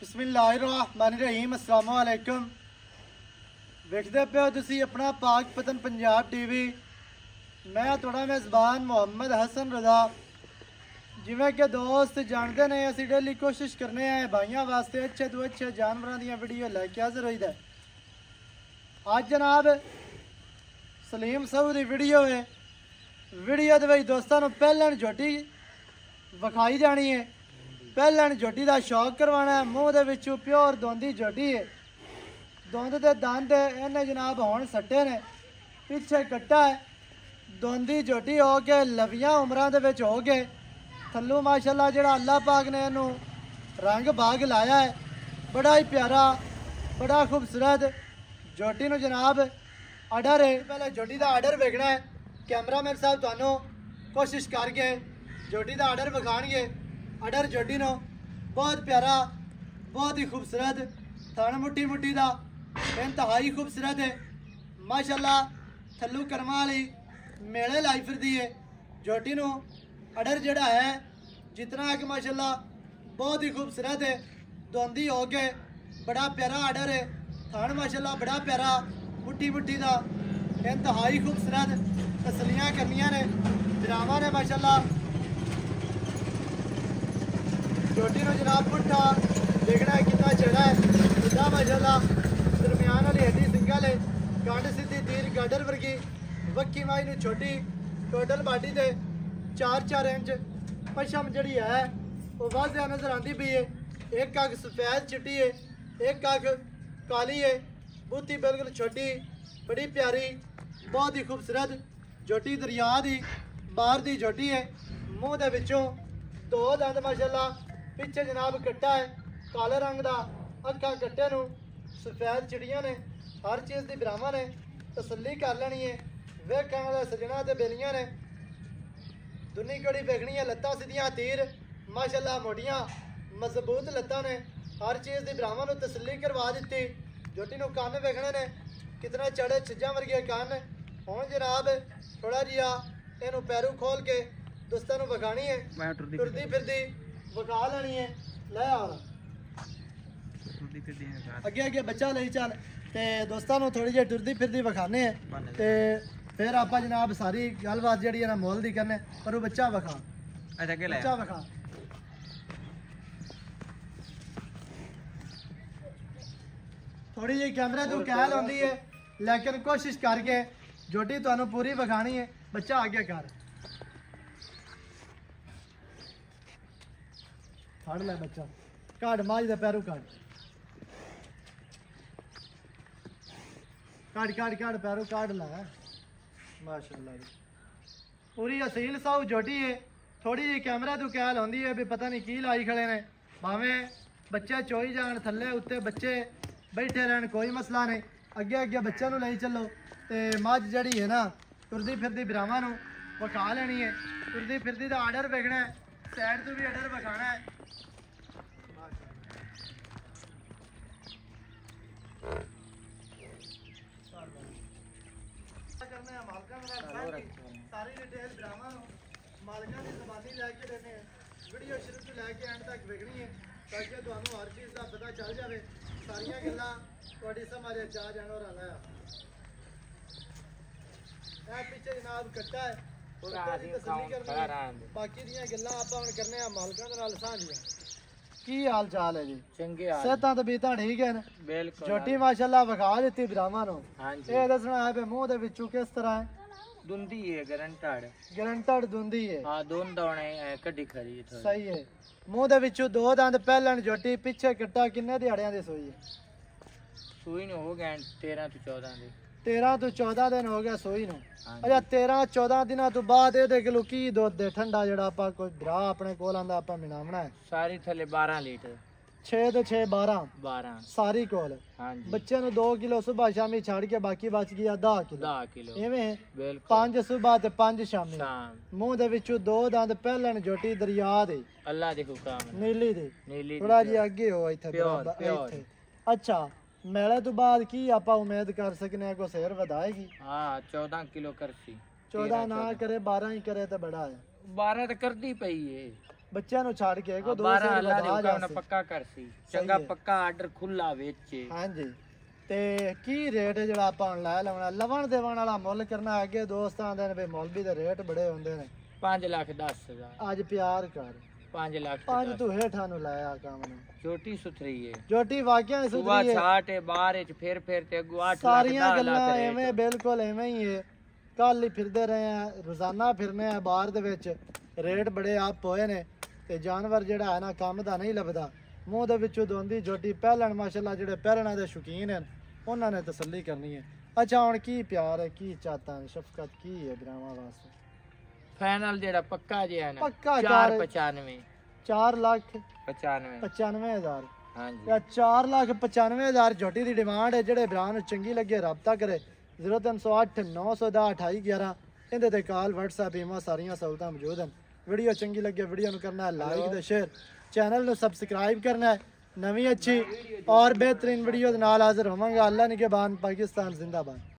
बिस्मिल्लाहिर्रहमानिर्रहीम अस्सलाम वालेकुम। वेखदे पे हो तुसी अपना पाक पतन पंजाब टीवी। मैं थोड़ा मेज़बान मोहम्मद हसन रज़ा। जिवें कि दोस्त जानते ने असी डेली कोशिश करने हैं भाइयों वास्ते अच्छे तो अच्छे जानवरों दी वीडियो लैके हाजिर होई दा। अज जनाब सलीम साहू की वीडियो है। वीडियो दे विच दोस्तां नूं पहलन झोटी विखाई जानी है। पहलन झोटी का शौक करवाना है। मूँह दे विचों प्योर दोंदी झोटी है। दुंद के दंद इन्हें जनाब होण सट्टे ने, पिछे कट्टा है। दोंदी झोटी हो के लवियां उमरां दे विच हो गए। थल्लू माशाल्लाह जिहड़ा अल्लाह पाक ने इनू रंग बाग लाया है, बड़ा ही प्यारा, बड़ा खूबसूरत झोटी नूं जनाब आर्डर है। पहले झोटी का आर्डर वेखना है। कैमरामैन साहब तुहानूं कोशिश करके झोटी का आर्डर विखाणगे। आर्डर झोटी नो बहुत प्यारा, बहुत ही खूबसूरत, थन मुट्ठी मुट्ठी का इंतहाई खूबसूरत है माशाल्लाह। थल्लू कर्मा वाली मेले लाई फिरदी है झोटी नो। आर्डर जिहड़ा है जितना है कि माशाल्लाह बहुत ही खूबसूरत है। दोंदी हो के बड़ा प्यारा आर्डर है। थन माशाल्लाह बड़ा प्यारा, मुट्ठी मुट्ठी का इंतहाई खूबसूरत तसलियाँ करनियाँ ने, बिरावां ने माशाल्लाह। झोटी नो जनाब पुट्ठा देखना है कितना चढ़ा है, बुढ़ा माशाल्लाह। दरम्यान वाली हड्डी सिंगल है, गंढ सीधी तीर गाडर वर्गी वक्की माई नूं छोटी। टोटल बाडी दे 4-4 इंच पछम जड़ी है वो वाजिया नजर आती पई है। एक अग सफेद चिट्टी है, एक अग काली है। बूथी बिल्कुल छोटी, बड़ी प्यारी, बहुत ही खूबसूरत झोटी दरिया दी बाहर दी झोटी है। मूँह दे विचों 2 दंद माशाल्लाह, पिछे जनाब कट्टा है काले रंग का। अखा कट्टे नूं सफेद चिड़ियां ने, हर चीज़ की बिरावां ने तसल्ली कर लेनी है। वेखण वाले सजना ते बेलियां ने, दुनी कड़ी वेखनी है। लत्तां सीधियां तीर माशाल्लाह, मोटियां मजबूत लत्तां ने, हर चीज़ की बिरावां नूं तसल्ली करवा दी। झोटी नूं कन्न वेखने ने कितना चढ़े छिज्जां वर्गे कन्न। हुण जनाब थोड़ा जिहा इहनूं पैरू खोल के दोस्तां नूं विखाणी है। टुरदी फिरदी विखा लेनी है। लै आ अगे अगे बच्चा ले चल ते दोस्तां नूं थोड़ी जी टुरदी फिरदी विखाने है ते फिर आप जनाब सारी गलबात जी है ना मोल दी करने। पर वो बच्चा विखा, बच्चा विखा। थोड़ी जी कैमरे तो कैल आती है लेकिन कोशिश करके झोटी तुहानूं पूरी विखानी है। बच्चा आगे कर, फड़ लै बच्चा, काट माज दे पैरू काट, काट काट काट पैरू काट लै माशाल्लाह जी। पूरी असील साहू झोटी है। थोड़ी जी कैमरा तो कैल आती है भी पता नहीं की लाई खड़े ने। भावें बच्चे चोई जान थल्ले उत्ते बच्चे बैठे रहन, कोई मसला नहीं। अगे अगे बच्चे नूं लई चलो ते मझ जड़ी है ना टुरदी फिरदी बिरावां नूं विखा लेनी है। टुरदी फिरदी का आर्डर वेखना है, साइड तो भी आर्डर विखाना है। सारी डिटेल बिरावां नूं मालकां दी ज़बानी लैके देने हैं। वीडियो शुरू तो लैके एंड तक वेखनी है ताकि तुहानूं हर चीज़ का पता चल जाए। सारियां गल्लां तुहाडी समझ च आ जाण। और आला पिछे जनाब कट्टा है, तसल्ली करनी। बाकी दियां गल्लां आपां हुण करने आ मालकां दे नाल साझियां। की हाल चाल है जी? चंगे हाल, सेहतां तबीयतां ठीक है ना? बिल्कुल। झोटी माशाल्लाह विखा दित्ती बिरावां नूं। हां जी। ये दसना है भी मूँह दे विचों किस तरह है? दुंदी है, गरंटड़ दुंदी है। हां दोन दाने कड्डी खरी है थोड़ी। सही है। मूँह दे विचों 2 दंद पहलन झोटी, पिछे कट्टा। किन्ने दिहाड़ियां दी सूई है? सूई नूं हो गए 13 तो 14 दिन। 13 तो 14 दिन हो गया सूई नूं। अच्छा 13-14 दिनों तो बाद ये किलो की दुध दे ठंडा जिहड़ा आपां कोई भरा अपने कोल आंदा आपां मिलावना है? सारी थले 12 लीटर। 6 तो 6 12 सारी कोल। हां जी। बच्चे नूं 2 किलो सुबह शामी छड़ के बाकी बच गया 10 किलो। इवें बिल्कुल 5 सुबह ते 5 शामी। मूँह दे विचों 2 दंद पहलन झोटी दरिया दे, अल्लाह दे हुक्म नीली दे। थोड़ा जी अगे हो इत्थे। अच्छा मेले तो बाद की आपां उम्मीद कर सकने हैं? को शेर वधाएगी? हाँ 14 किलो करसी। 14 ना करे 12 ही करे तो बड़ा है। 12 तो करदी पई है। ਬੱਚਿਆਂ ਨੂੰ ਛੱਡ ਕੇ ਕੋ 12 200 ਅੱਲਾ ਦੇ ਰੁਪਏ ਹੁਕਮ ਨਾਲ ਪੱਕਾ ਕਰਸੀ ਚੰਗਾ ਹੈ। ਪੱਕਾ ਆਰਡਰ ਖੁੱਲਾ ਵਿੱਚ ਹਾਂਜੀ ਤੇ ਕੀ ਰੇਟ ਹੈ ਜਿਹੜਾ ਆਪਾਂ ਹੁਣ ਲੈ ਲਵਣਾ ਲਵਣ ਦੇਵਣ ਵਾਲਾ ਮੁੱਲ ਕਰਨਾ ਅੱਗੇ ਦੋਸਤਾਂ ਦੇ ਨੇ ਵੀ ਮੌਲਵੀ ਦੇ ਰੇਟ ਬੜੇ ਹੁੰਦੇ ਨੇ 5,10,000 ਅੱਜ ਪਿਆਰ ਕਰ 5 ਲੱਖ ਪੰਜ ਤੂੰ ਹੇਠਾਂ ਨੂੰ ਲਾਇਆ ਕੰਮ ਨੂੰ ਛੋਟੀ ਸੁਥਰੀ ਹੈ ਜੋਟੀ ਵਾਕਿਆ ਸੁਬਾ ਸੁਧਰੀ ਹੈ ਛਾਟ ਹੈ ਬਾਹਰ ਚ ਫਿਰ ਤੇ ਅਗੂ 8 ਲੱਖ ਸਾਰੀਆਂ 10 ਗੱਲਾਂ ਲੱਖ ਐਵੇਂ ਬਿਲਕੁਲ ਐਵੇਂ ਹੀ ਹੈ ਕੱਲ ਹੀ ਫਿਰਦੇ ਰਹੇ ਆ ਰੋਜ਼ਾਨਾ ਫਿਰਨੇ ਆ ਬਾਹਰ ਦੇ ਵਿੱਚ ਰੇਟ ਬੜੇ ਆਪ ਹੋਏ ਨੇ ਤੇ ਜਾਨਵਰ ਜਿਹੜਾ ਹੈ ਨਾ ਕੰਮ ਦਾ ਨਹੀਂ ਲੱਭਦਾ ਮੂੰਹ ਦੇ ਵਿੱਚੋਂ ਦੋਂਦੀ ਜੋਟੀ ਪਹਿਲਣ ਮਾਸ਼ਾਅੱਲਾ ਜਿਹੜੇ ਪਹਿਲਣਾ ਦੇ ਸ਼ੌਕੀਨ ਹਨ ਉਹਨਾਂ ਨੇ ਤਸੱਲੀ ਕਰਨੀ ਹੈ ਅੱਛਾ ਹੁਣ ਕੀ ਪਿਆਰ ਹੈ ਕੀ ਚਾਹਤਾ ਹੈ ਸ਼ਫਕਤ ਕੀ ਹੈ ਬਰਾਵਾਂ ਵਾਸਤੇ ਫਾਈਨਲ ਜਿਹੜਾ ਪੱਕਾ ਜਿਹਾ ਨਾ ਪੱਕਾ 495 4 ਲੱਖ 95 95,000 ਹਾਂਜੀ ਜਾਂ 4,95,000 ਝੋਟੀ ਦੀ ਡਿਮਾਂਡ ਹੈ ਜਿਹੜੇ ਭਰਾ ਨੂੰ ਚੰਗੀ ਲੱਗੇ ਰਾਬਤਾ ਕਰੇ 0308 910 2811 ਇਹਦੇ ਤੇ ਕਾਲ WhatsApp ਈਮੋ ਸਾਰੀਆਂ ਸਹੂਲਤਾਂ ਮੌਜੂਦ ਹਨ ਵੀਡੀਓ ਚੰਗੀ ਲੱਗੇ ਵੀਡੀਓ ਨੂੰ ਕਰਨਾ ਹੈ ਲਾਈਕ ਤੇ ਸ਼ੇਅਰ ਚੈਨਲ ਨੂੰ ਸਬਸਕ੍ਰਾਈਬ ਕਰਨਾ ਹੈ ਨਵੀਂ ਅੱਛੀ ਔਰ ਬਿਹਤਰੀਨ ਵੀਡੀਓ ਦੇ ਨਾਲ ਹਾਜ਼ਰ ਹੋਵਾਂਗਾ ਅੱਲਾ ਨਿਗਹਿਬਾਨ ਪਾਕਿस्तान जिंदाबाद।